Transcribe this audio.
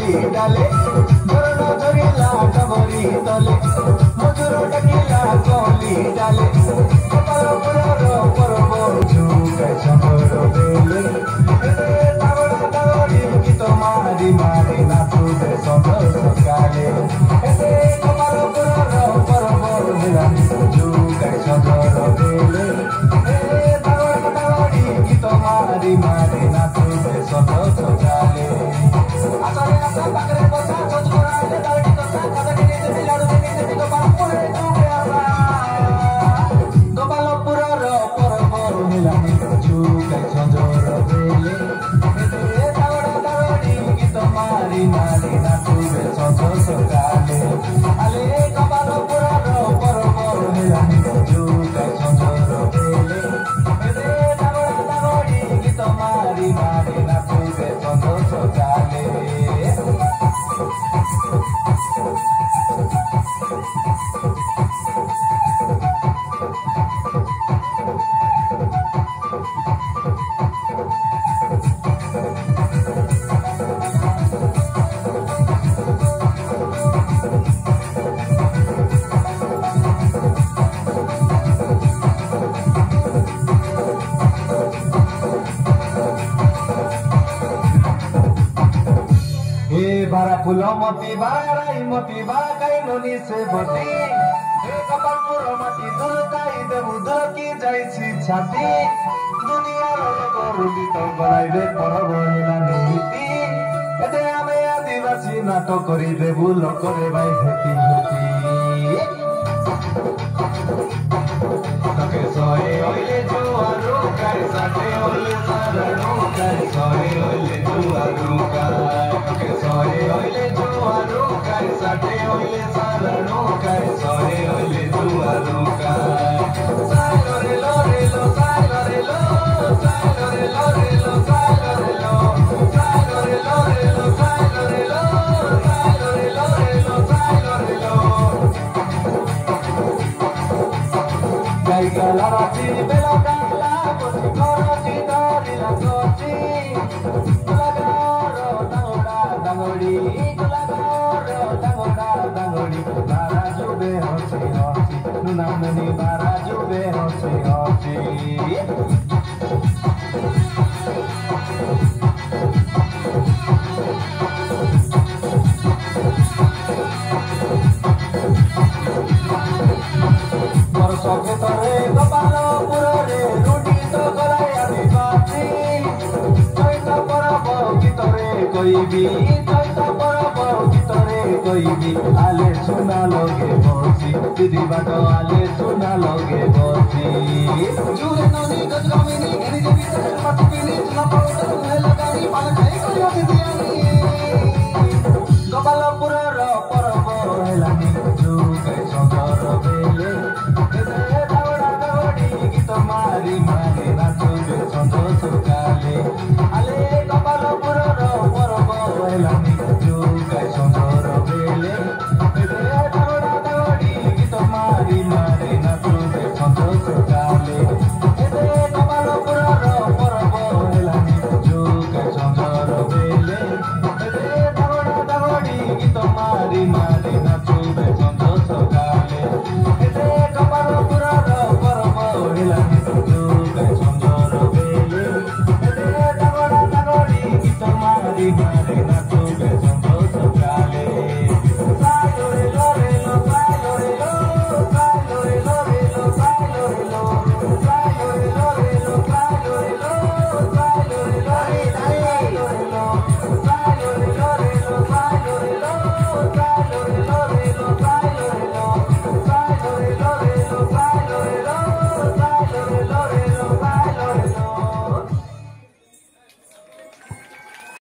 माटी डाले धरना धरिला डबरी तले मधुर डकिला कली डाले कपाल पुरार पर्व झुकाय चंद्र बेले दावड़ा दावड़ी गीत मारी मारी नाचुबे सदर सकाले कपाल पुरार पर्व झुकाय चंद्र बेले दावड़ा दावड़ी गीत मारी मारी नाचुबे सदर सकाले आसरे आसा पाखरे बसा चोच कराले दावड़ी कसा कदके निजे मिलाडु निजे मिलो बापुरे जुबे आबा गोपालपुरर पर्व मिलानी झुकाय चंद्र बेले दावड़ा दावड़ी गीत मारी मारी नाचुबे सदर सकाले आले गोपालपुरर पर्व मिलानी झुकाय चंद्र बेले दावड़ा दावड़ी गीत मारी मारी नाचुबे सदर सकाले बारा फुलो मती बारा राई मती बारा काई नोनी से बटी कपालपुर मती दुलकाई देबु दुलकी जाइछि छाती दुनिया रुदी तो बलाइबे पर्व मिलानी नीति एते आमे आदिवासी नाटक करी देबु लोकरे भाई हेती हेती तके सोए ओइले जुआरु काई साथे ओइले सारणु काई सोए ओइले जुआरु काई तके सोए ओइले जुआरु काई साथे ओइले सारणु काई सोए ओइले जुआरु काई साई लोरे लोरे लो साई लोरे लो साई लोरे लोरे लो साई लोरे लो साई लोरे लोरे लो साई लोरे लो साई लोरे लोरे लो साई लोरे लो गाई गला राती बेला गाला कोठी कोठी दारिला कोठी गुलागारो दांगोड़ा दांगोड़ी गुलागारो दांगोड़ा दांगोड़ी बारा जुबे हसी हसी नुनामनी बारा जुबे हसी हसी सके तरे गोपालपुरे रूटी तो कराई आदिवासी चैत परब गीतरे कइबी चैत परब गीतरे कइबी आले सुना लगे बसी दीदी बाट आले सुना लगे बसी जुरे नदी गजगमिनी एनी देवी तरे पाटी पिनी चुना पाउडर मुहे लगानी पाल खाई करियो दिदियानी गोपालपुरर परब हेलानी झुकाय चंद्र बेले गीत मारी मारी नाचुबे सदर सकाले आले गोपालपुरर पर्व हेलानी